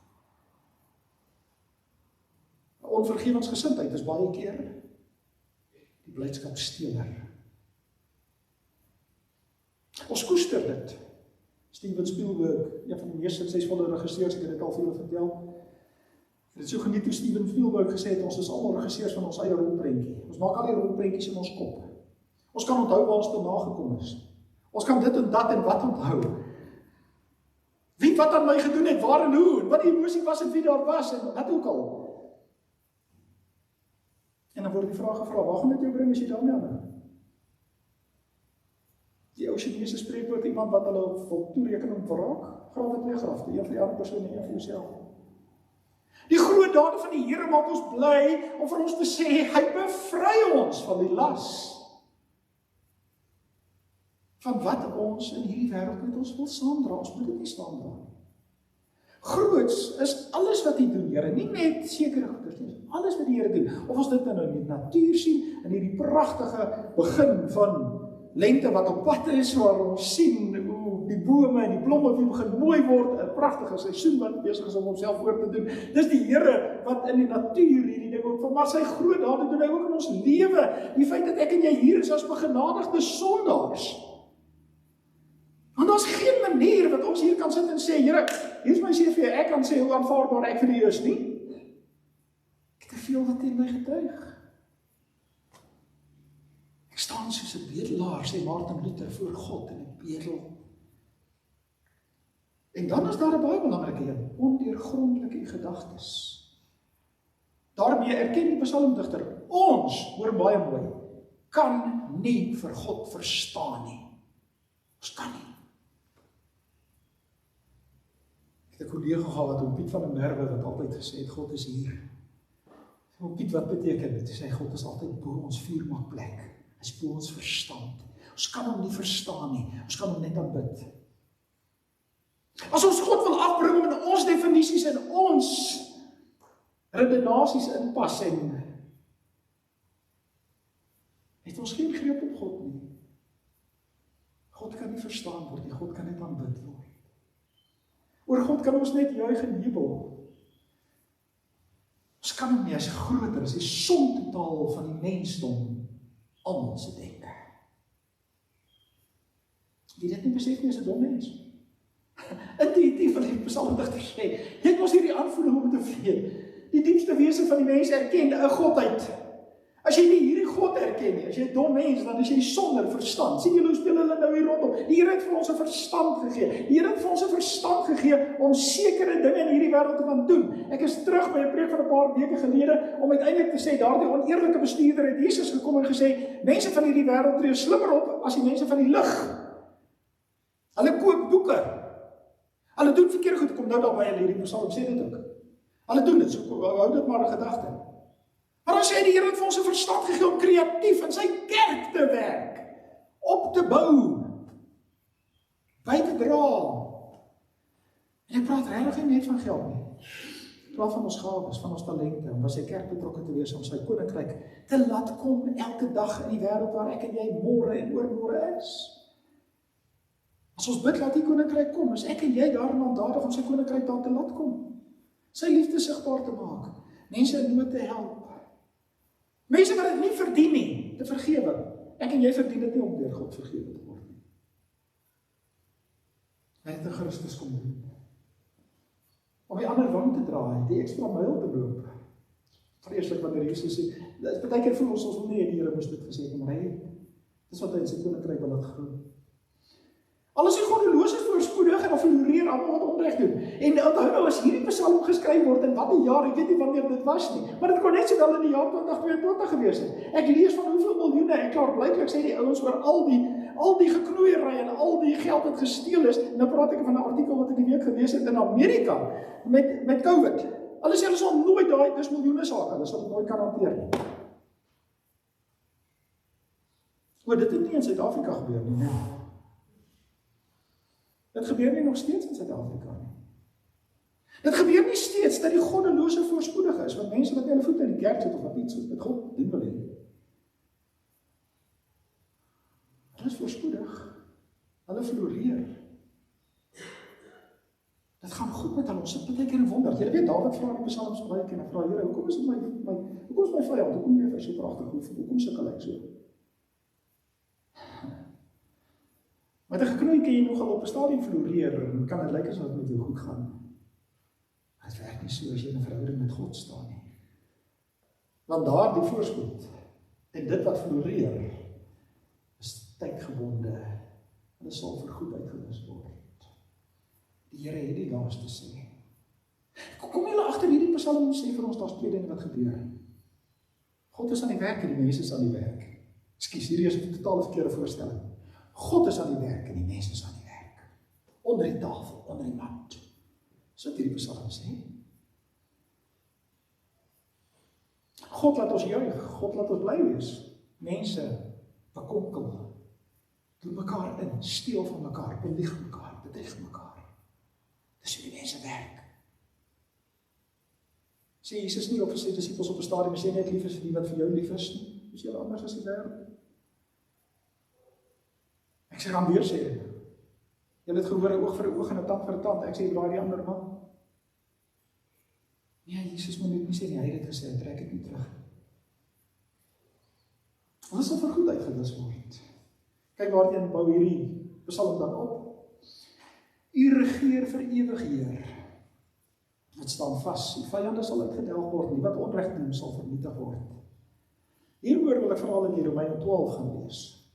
Onvergewensgesindheid is baie keer die blydskapsteler. Ons koester dit. Steven Spielberg, een van die mees suksesvolle regisseurs, ek het dit al vir julle vertel. Ek het so geniet toe Steven Spielberg gesê het, ons is almal regisseurs van ons eie rolprentjie. Ons maak al die rolprentjies in ons kop. Ons kan onthou waar ons daarna gekom is. Ons kan dit en dat en wat onthou. Wie wat aan my gedoen het, waar en hoe, en wat die emosie was en wie daar was, en wat ook al. En dan word die vraag gevra, waar gaan dit jou bring as jy daarmee aan? Die ou Chinese spreekwoord, iemand wat hulle wil toereken om wraak, grawe 2 grafte, een vir die ander persoon en een vir jouself. Die groot dade van die Here maak ons bly om vir ons te sê, hy bevry ons van die las. Van wat ons in hierdie wêreld met ons wil saamdra, ons moet dit nie saamdra. Groots is alles wat hy doen, Here, nie net sekere goeders nie, alles wat die Here doen. Of ons dit nou in die natuur sien, in hierdie pragtige begin van lente wat op pad is, waar ons sien hoe die bome en die blomme weer begin mooi word, 'n pragtige seisoen wat besig is om homself voor te doen. Dis die Here wat in die natuur hierdie ding ook van, maar sy groot dade doen hy ook in ons lewe. Die feit dat ek en jy hier is as begenadigde sondaars. Want daar's geen manier wat ons hier kan sit en sê, Here, hier is my CV, ek kan sê hoe aanvaarbaar ek vir U is nie. Ek het te veel wat teen my getuig. Ek staan soos 'n bedelaar, sê Martin Luther, voor God en ek bedel. En dan is daar 'n baie belangrike een, ondeurgrondelike gedagtes. Daarmee erken die psalmdigter, ons, hoor baie mooi, kan nie vir God verstaan nie. Ons kan nie. Ek het 'n kollega gehad, om Piet van der Merwe, wat altyd gesê het, God is hier. Ek sê, Piet, wat beteken dit? Hy sê, God is altyd bo ons vuurmaakplek. Hy is bo ons verstand. Ons kan hom nie verstaan nie. Ons kan hom net aanbid. As ons God wil afbring om in ons definisies en ons redenasies inpas en het ons geen greep op God nie. God kan nie verstaan word nie, God kan net aanbid word. Oor God kan ons net juig en jubel. Ons kan hom nie, hy is groter, as die som totaal van die mensdom, almal se denke. Wie dit nie besef nie, is 'n dom mens. Intuïtief van die psalmdigter sê, jy het mos hierdie aanvoeling om te weet, die diepste wese van die mens erken 'n godheid. As jy nie hierdie God erken nie, as jy 'n dom mens, dan is jy sonder verstand. Sien julle hoe speel hulle nou hier rondom? Die Here het vir ons 'n verstand gegee. Die Here het vir ons 'n verstand gegee om sekere dinge in hierdie wêreld te kan doen. Ek is terug by 'n preek van 'n paar weke gelede om uiteindelik te sê, daardie oneerlike bestuurder het Jesus gekom en gesê, mense van hierdie wêreld tree slimmer op as die mense van die lig. Hulle koop boeke. Hulle doen verkeerde goed, kom nou daarby in hierdie Psalm sê dit ook. Hulle doen dit, so hou dit maar in gedagte. Maar dan sê die Here het vir ons 'n verstand gegee om kreatief in sy kerk te werk, op te bou, by te dra. En ek praat regtig nie net van geld nie. Ek praat van ons gawes, van ons talente, om by sy kerk betrokke te wees, om sy koninkryk te laat kom elke dag in die wêreld waar ek en jy môre en oormôre is. As ons bid laat die koninkryk kom, is ek en jy daar mandatig om sy koninkryk daar te laat kom. Sy liefde sigbaar te maak, mense in nood te help. Mense wat dit nie verdien nie, te vergewe. Ek en jy verdien dit nie om deur God vergewe te word nie. Hy het in Christus kom doen. Om die ander wang te draai, die ekstra myl te loop. Vreeslik wanneer Jesus sê, baie keer voel ons wil nie, die Here moes dit gesê het, maar hy, dis wat hy in sy koninkryk wil laat groei. Alles die goddeloos is voorspoedig en dan verloreer almal wat onreg doen. En onthou nou, as hierdie Psalm geskryf word in watter jaar, ek weet nie wanneer dit was nie, maar dit kon net sowel in die jaar 2022 gewees het. Ek lees van hoeveel miljoene, en klaar blyklik sê die ouens oor al al die geknoeiery en al die geld wat gesteel is, en nou praat ek van 'n artikel wat ek die week gelees het in Amerika, met COVID. Hulle sal nooit daai, dis miljoene sake, hulle sal dit nooit kan hanteer nie. Maar dit het nie in Suid-Afrika gebeur nie. Dit gebeur nie nog steeds in Suid-Afrika nie. Dit gebeur nie steeds dat die goddelose voorspoedig is, want mense wat hulle voete in die kerk sit of wat iets met God doen wil hê. Hulle is voorspoedig. Hulle floreer. Dit gaan goed met hulle, ons sit baie keer in wonder. Jy weet, Dawid vra in die Psalms baie keer, en vra, Here, hoekom is my vyand? Hoekom leef hy so pragtig? Hoekom sukkel ek so? Met 'n geknoei kan jy nogal op 'n stadium floreer, en kan dit lyk asof dit met jou goed gaan. Dit werk nie so as jy in 'n verhouding met God staan nie. Want daar die voorspoed, en dit wat floreer, is tydgebonde, hulle sal vir goed uitgewis word. Die Here het die laaste sê. Kom julle agter hierdie Psalm sê vir ons, daar's twee dinge wat gebeur. God is aan die werk en die mense is aan die werk. Ekskuus, hierdie is 'n totale verkeerde voorstelling. God is aan die werk en die mense is aan die werk. Onder die tafel, onder die mat. So het hierdie Psalm sê. God laat ons juig, God laat ons bly wees. Mense bekonkel, doen mekaar in, steel van mekaar, belieg mekaar, bedrieg mekaar. Dis hoe die mense werk. Sê Jesus nie op vir sy disippels op 'n stadium, sê net lief is vir die wat vir jou lief is nie. Is jy anders as die wêreld? Ek sê gaan weer sê. Jy het gehoor, 'n oog vir 'n oog en 'n tand vir 'n tand. Ek sê blaai die ander man. Nee, Jesus moet net nie sê nie, hy het dit gesê, trek dit nie terug. Ons sal vir goed uitgewis word. Kyk waarteen bou hierdie Psalm dan op. U regeer vir ewig, Heer. Dit staan vas. Die vyande sal uitgedelg word, nie wat onreg doen sal vernietig word. Hieroor wil ek veral in die Romeine 12 gaan lees.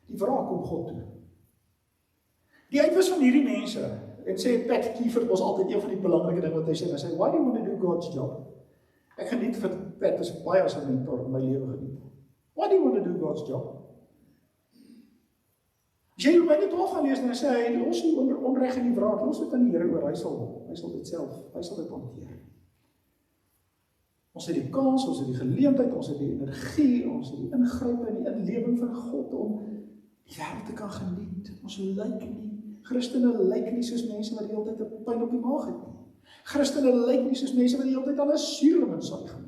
Die wraak kom God toe. Die uitwis van hierdie mense, en sê Pat Kiefer was altyd een van die belangrike dinge wat hy sê, why do you want to do God's job? Ek geniet vir Pat as baie as 'n mentor in my lewe geniet. Why do you want to do God's job? As jy Romeine 12 gaan lees, dan sê hy, los die onreg en die wraak, los dit aan die Here oor, hy sal dit self, hy sal dit hanteer. Ons het die kans, ons het die geleentheid, ons het die energie, ons het die ingrype en die inlewing van God om die wêreld te kan geniet. Ons lyk nie, Christene lyk nie soos mense wat die hele tyd 'n pyn op die maag het nie. Christene lyk nie soos mense wat die hele tyd aan 'n suurlemoen insuig nie.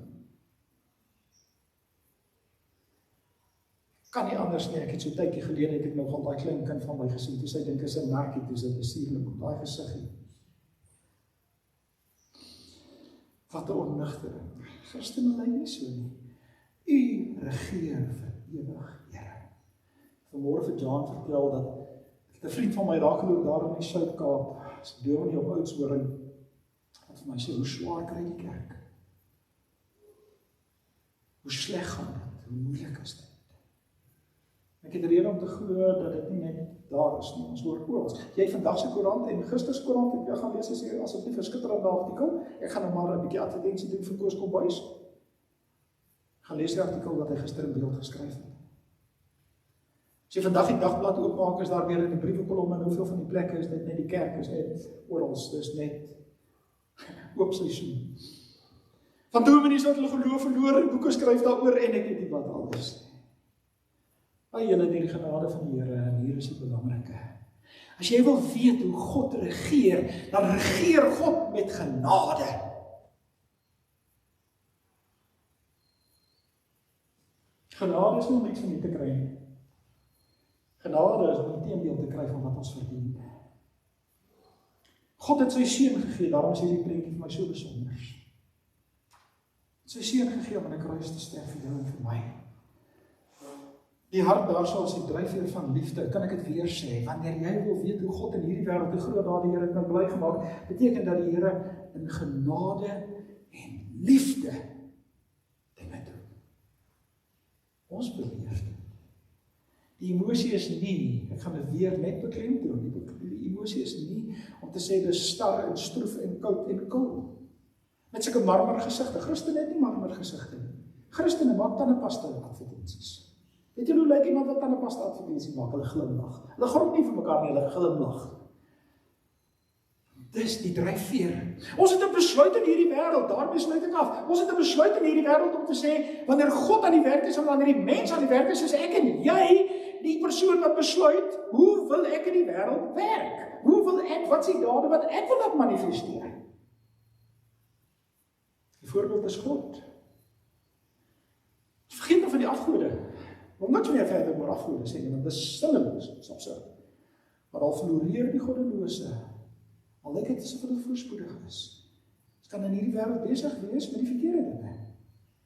Kan nie anders nie, ek het so tydjie gelede het ek nogal daai klein kind van my gesien, toe sy dink is 'n merkie, toe sy 'n suurlemoen, daai gesiggie. Wat 'n onnigtering. Christene lyk nie so nie. U regeer vir ewig, Here. Vanmôre vir Jan vertel dat 'n vriend van my raakgeloop daar in die Suid-Kaap, as dominee op Oudtshoorn, wat vir my sê, hoe swaar kry die kerk? Hoe sleg gaan dit? Hoe moeilik is dit? Ek het rede om te glo dat dit nie net daar is nie, ons hoor oral. Jy vandag se koerant en gister se koerant het jy gaan lees as jy asseblief 'n skitterende artikel. Ek gaan nou maar 'n bietjie advertensie doen vir Koos Kombuis. Gaan lees die artikel wat hy gister in beeld geskryf het. As jy vandag die dagblad oopmaak, is daar weer in die briewekolom en hoeveel van die plekke is dit net die kerk is net oral, dis net oop seisoen. Van dominees wat hulle geloof verloor en boeke skryf daaroor en ek weet nie wat alles. By julle in die genade van die Here, en hier is die belangrike. As jy wil weet hoe God regeer, dan regeer God met genade. Genade is nie om iets van nie te kry nie. Genade is om die teendeel te kry van wat ons verdien. God het sy seun gegee, daarom is hierdie prentjie vir my so besonder. Sy seun gegee om aan 'n kruis te sterf vir jou en vir my. Die hart daar sal as die dryfveer van liefde, kan ek dit weer sê, wanneer jy wil weet hoe God in hierdie wêreld, hoe groot daar die Here kan bly gemaak, beteken dat die Here in genade en liefde dinge doen. Ons beleef dit. Die emosie is nie, ek gaan dit weer net beklemtoon, die emosie is nie om te sê dis star en stroef en koud en koel. Met sulke marmergesigte. Christene het nie marmergesigte nie. Christene maak tandepasta advertensies. Weet julle hoe lyk iemand wat aan 'n pasta advertensie maak? Hulle glimlag. Hulle grond nie vir mekaar nie, hulle glimlag. Dis die dryfveer. Ons het 'n besluit in hierdie wêreld, daarmee sluit ek af. Ons het 'n besluit in hierdie wêreld om te sê, wanneer God aan die werk is en wanneer die mens aan die werk is ek en jy, die persoon wat besluit, hoe wil ek in die wêreld werk? Hoe wil ek, wat is die dade wat ek wil laat manifesteer? Die voorbeeld is God. Vergeet nou van die afgode. Wil niks meer verder oor afgode sê nie, want dit is sinneloos, dit is absurd. Maar al floreer die goddelose, al lyk dit asof hulle voorspoedig is. Ons kan in hierdie wêreld besig wees met die verkeerde dinge.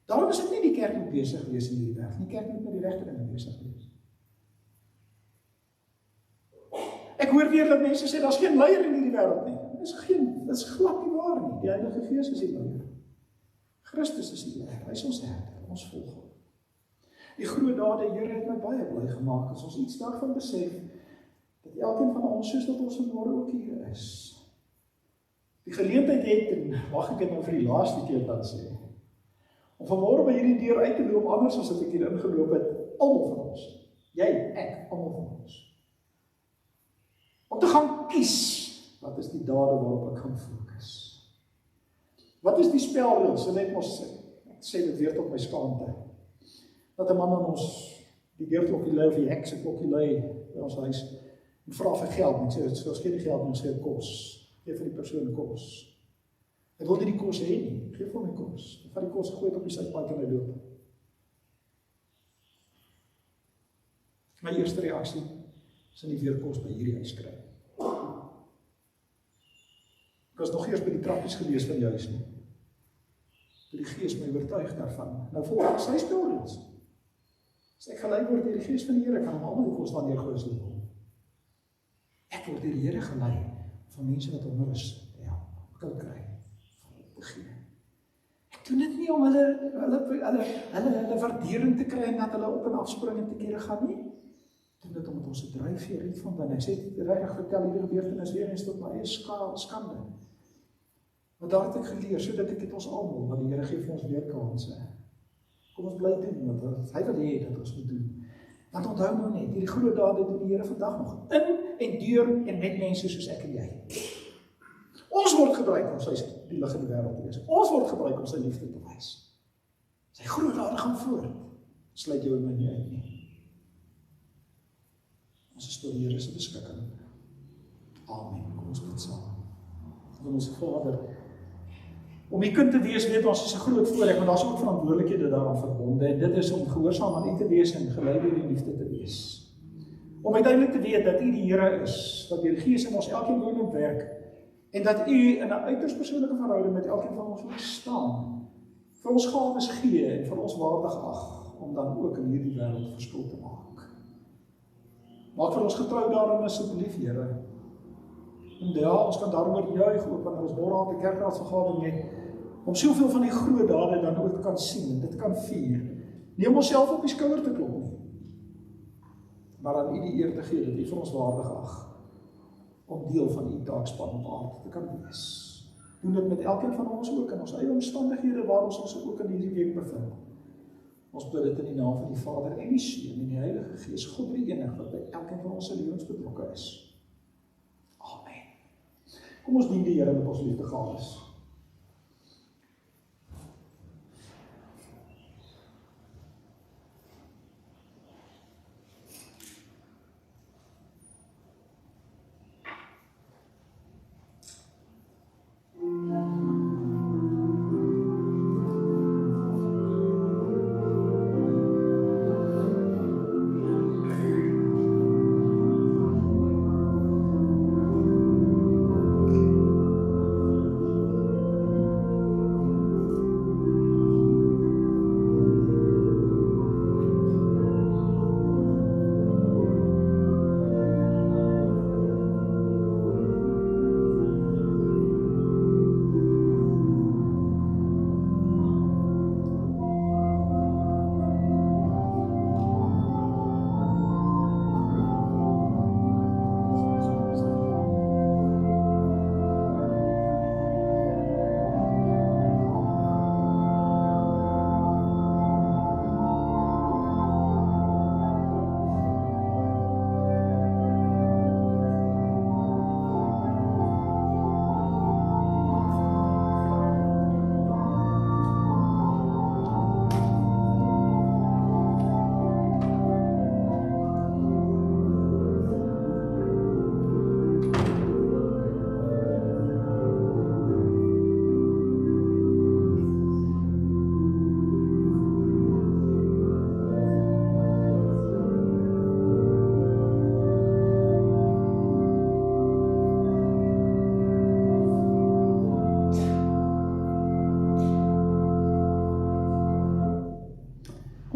Daarom is dit nie die kerk moet besig wees in hierdie wêreld. Die kerk moet met die regte dinge besig wees. Ek hoor weer dat mense sê daar's geen leier in hierdie wêreld nie. Dit is glad nie waar nie. Die Heilige Gees is die leier. Christus is die leier. Hy is ons herder, ons volg hom. Die groot dade, Here het my baie bly gemaak as ons iets daarvan besef dat elkeen van ons soos dat ons vanmôre ook hier is. Die geleentheid het, en mag ek dit nou vir die laaste keer dan sê, om vanmôre by hierdie deur uit te loop, anders as wat ek hier ingeloop het, almal van ons, jy, ek, almal van ons, om te gaan kies, wat is die dade waarop ek gaan fokus? Wat is die spelreëls? En ek sê dit weer tot my skaamte, dat 'n man aan ons die deurklokkie lui of die hek se klokkie lui by ons huis en vra vir geld. En sê, ons gee die geld en ons gee kos. Geef vir die persoon kos. Ek wil nie die kos hê nie. Geef vir my kos. Ek vat die kos, gooi dit op die sypaadjie en hy loop. My eerste reaksie is nie weer kos by hierdie huis kry. Ek was nog eers by die trappies gewees van die huis nie. Toe die Gees my oortuig daarvan. Nou volgens sy spelreëls. As ek gelei word deur die Gees van die Here, kan hom almal die kos dan neergooi as hulle wil. Ek word deur die Here gelei van mense wat onder is, kan kry, te gee. Ek doen dit nie om hulle waardering te kry en dat hulle op en afspring en te kere gaan nie. Ek doen dit omdat ons 'n dryfveer het van binne. Ek sê regtig vertel hierdie gebeurtenis weer eens tot my eie skande. Want daar het ek geleer, sodat ek dit ons almal, want die Here gee vir ons weer kanse. Kom ons bly doen, want hy wil hê dat ons moet doen. Want onthou nou net, hierdie groot dade doen die Here vandag nog in en deur en met mense soos ek en jy. Ons word gebruik om die lig in die wêreld te wees. Ons word gebruik om sy liefde te wys. Sy groot dade gaan voort. Sluit jou en my nie uit nie. Ons is tot die Here se beskikking. Amen. Kom ons bid saam. Ons Vader, om die kind te wees, weet ons, is 'n groot voorreg, maar daar's ook verantwoordelikhede daaraan verbonde, en dit is om gehoorsaam aan U te wees en gelei deur die liefde te wees. Om uiteindelik te weet dat U die Here is, dat die Gees in ons elkeen woon en werk, en dat U in 'n uiters persoonlike verhouding met elkeen van ons wil staan, vir ons gawes gee en vir ons waardig ag, om dan ook in hierdie wêreld verskil te maak. Maak vir ons getrou daarin asseblief, Here. En ja, ons kan daaroor juig ook wanneer ons môre aan die kerkraadsvergadering het, om soveel van die groot dade dan ook kan sien en dit kan vier. Nie om onsself op die skouer te klop nie, maar aan U die eer te gee dat U vir ons waardig ag, om deel van U taakspan op aarde te kan wees. Doen dit met elkeen van ons ook in ons eie omstandighede waar ons ook in hierdie week bevind. Ons bid dit in die naam van die Vader en die Seun en die Heilige Gees, God die enig wat by elkeen van ons se lewens betrokke is. Kom ons dien die Here met ons liefdegawes.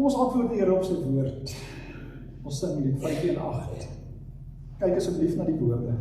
ons antwoord die Here op sy woord. Ons sing lied 518. Kyk asseblief na die woorde.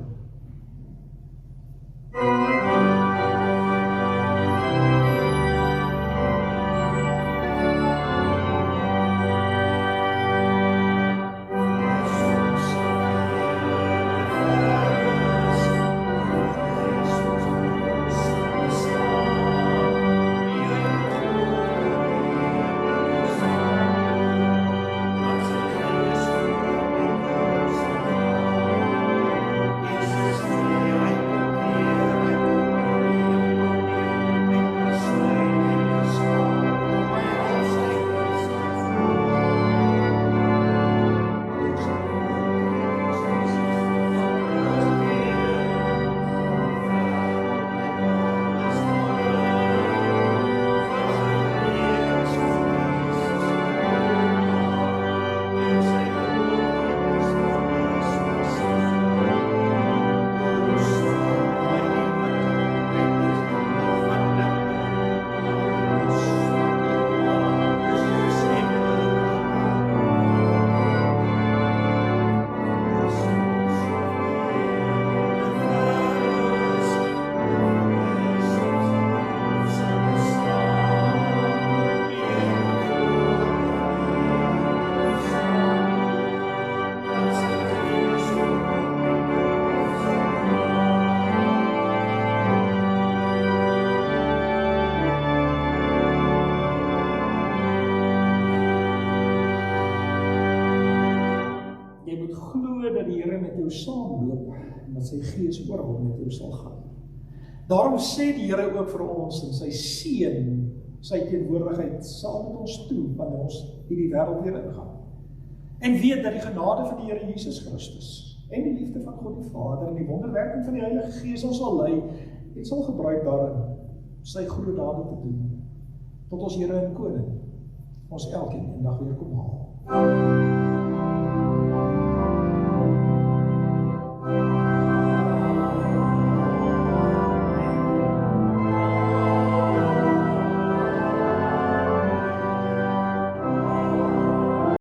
Saamloop en dat sy gees oor hom met jou sal gaan. Daarom sê die Here ook vir ons in sy seën, sy teenwoordigheid saam met ons toe wanneer ons hierdie wêreld weer ingaan. En weet dat die genade van die Here Jesus Christus en die liefde van God die Vader en die wonderwerking van die Heilige Gees ons sal lei en sal gebruik daarin sy groot dade te doen tot ons Here en Koning ons elkeen eendag weer kom haal.